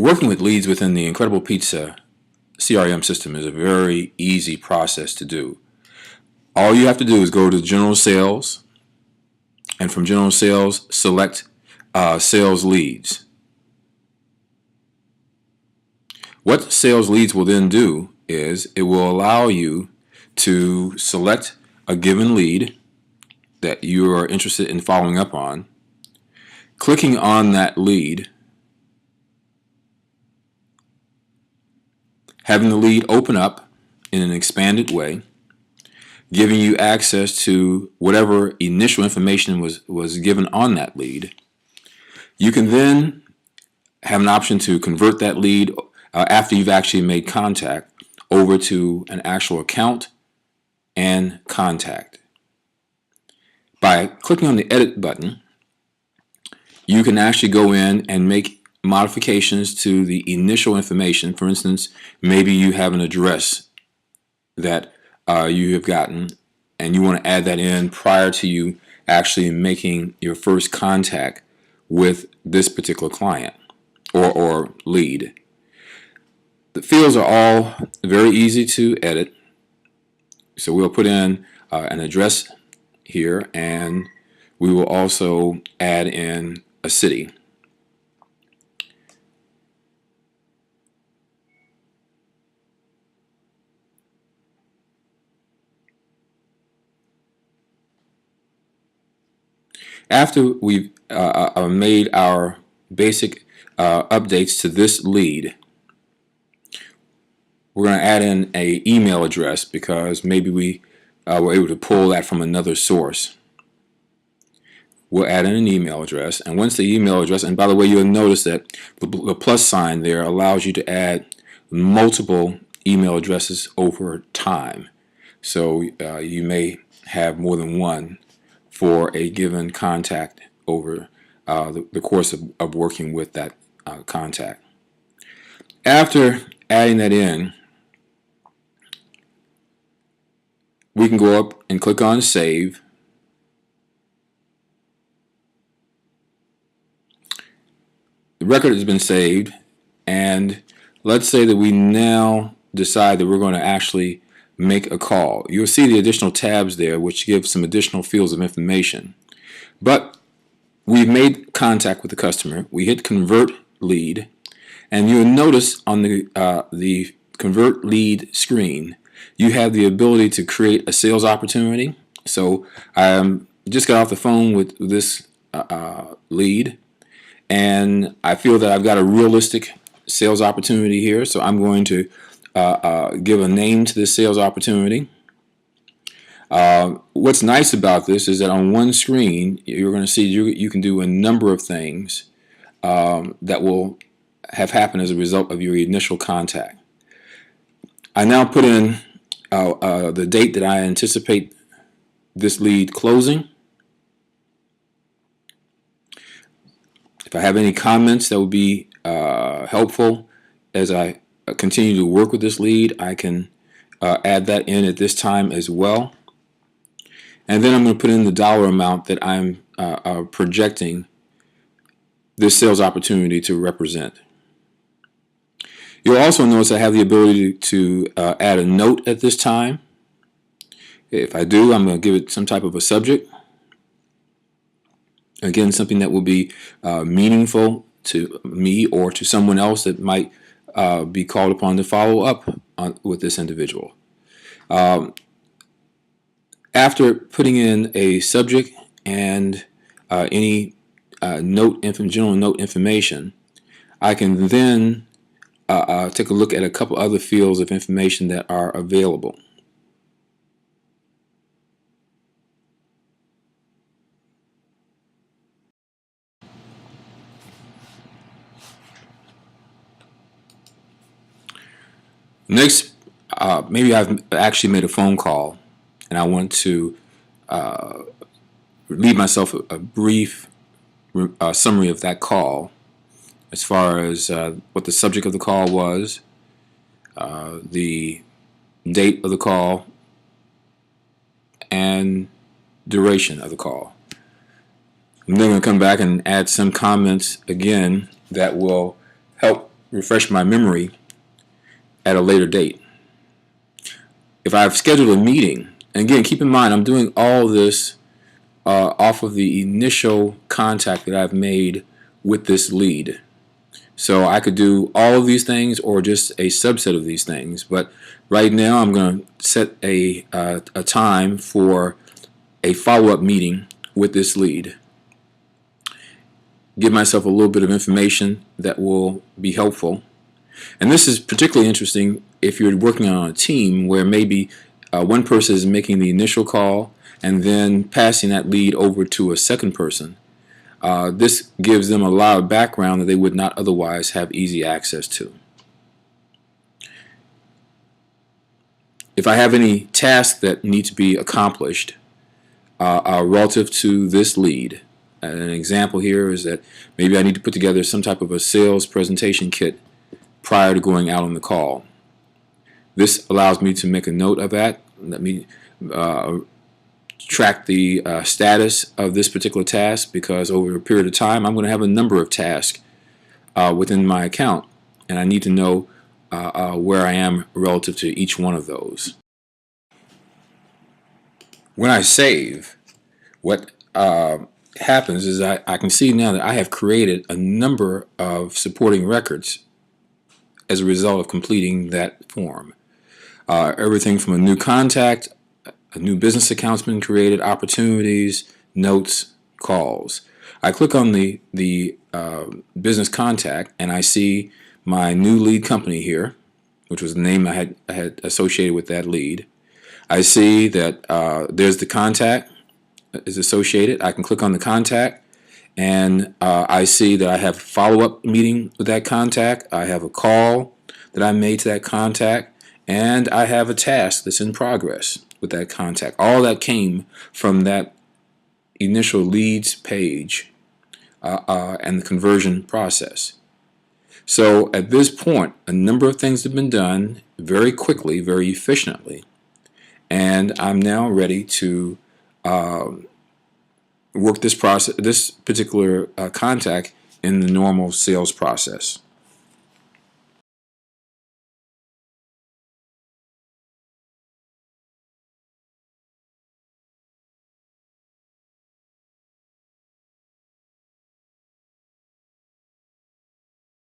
Working with leads within the Incredible Pizza CRM system is a very easy process to do. All you have to do is go to General Sales, and from General Sales, select Sales Leads. What Sales Leads will then do is it will allow you to select a given lead that you are interested in following up on. Clicking on that lead, having the lead open up in an expanded way, giving you access to whatever initial information was given on that lead. You can then have an option to convert that lead after you've actually made contact over to an actual account and contact. By clicking on the edit button, you can actually go in and make modifications to the initial information. For instance, maybe you have an address that you have gotten and you want to add that in prior to you actually making your first contact with this particular client or lead. The fields are all very easy to edit, so we'll put in an address here, and we will also add in a city. After we've made our basic updates to this lead, we're going to add in an email address because maybe we were able to pull that from another source. We'll add in an email address, and once the email address, and by the way, you'll notice that the plus sign there allows you to add multiple email addresses over time. So you may have more than one for a given contact over the course of working with that contact. After adding that in, we can go up and click on Save. The record has been saved, and let's say that we now decide that we're going to actually make a call. You'll see the additional tabs there which give some additional fields of information. But we've made contact with the customer. We hit Convert Lead, and you'll notice on the Convert Lead screen you have the ability to create a sales opportunity. So I just got off the phone with this lead, and I feel that I've got a realistic sales opportunity here, so I'm going to give a name to this sales opportunity. What's nice about this is that on one screen you're going to see you can do a number of things that will have happened as a result of your initial contact. I now put in the date that I anticipate this lead closing. If I have any comments that would be helpful as I continue to work with this lead, I can add that in at this time as well. And then I'm going to put in the dollar amount that I'm projecting this sales opportunity to represent. You'll also notice I have the ability to add a note at this time. If I do, I'm going to give it some type of a subject. Again, something that will be meaningful to me or to someone else that might be called upon to follow up with this individual. After putting in a subject and any general note information, I can then take a look at a couple other fields of information that are available. Next, maybe I've actually made a phone call and I want to leave myself a brief summary of that call as far as what the subject of the call was, the date of the call, and duration of the call. I'm then going to come back and add some comments again that will help refresh my memory at a later date. If I've scheduled a meeting, and again, keep in mind I'm doing all this off of the initial contact that I've made with this lead. So I could do all of these things or just a subset of these things. But right now I'm going to set a time for a follow-up meeting with this lead. Give myself a little bit of information that will be helpful. And this is particularly interesting if you're working on a team where maybe one person is making the initial call and then passing that lead over to a second person. This gives them a lot of background that they would not otherwise have easy access to. If I have any tasks that need to be accomplished relative to this lead, an example here is that maybe I need to put together some type of a sales presentation kit prior to going out on the call. This allows me to make a note of that. Let me track the status of this particular task, because over a period of time I'm going to have a number of tasks within my account, and I need to know where I am relative to each one of those. When I save, what happens is I can see now that I have created a number of supporting records as a result of completing that form. Everything from a new contact, a new business account's been created, opportunities, notes, calls. I click on the business contact and I see my new lead company here, which was the name I had associated with that lead. I see that there's the contact is associated. I can click on the contact and I see that I have a follow-up meeting with that contact. I have a call that I made to that contact, and I have a task that's in progress with that contact. All that came from that initial leads page and the conversion process. So at this point, a number of things have been done very quickly, very efficiently, and I'm now ready to work this particular contact in the normal sales process.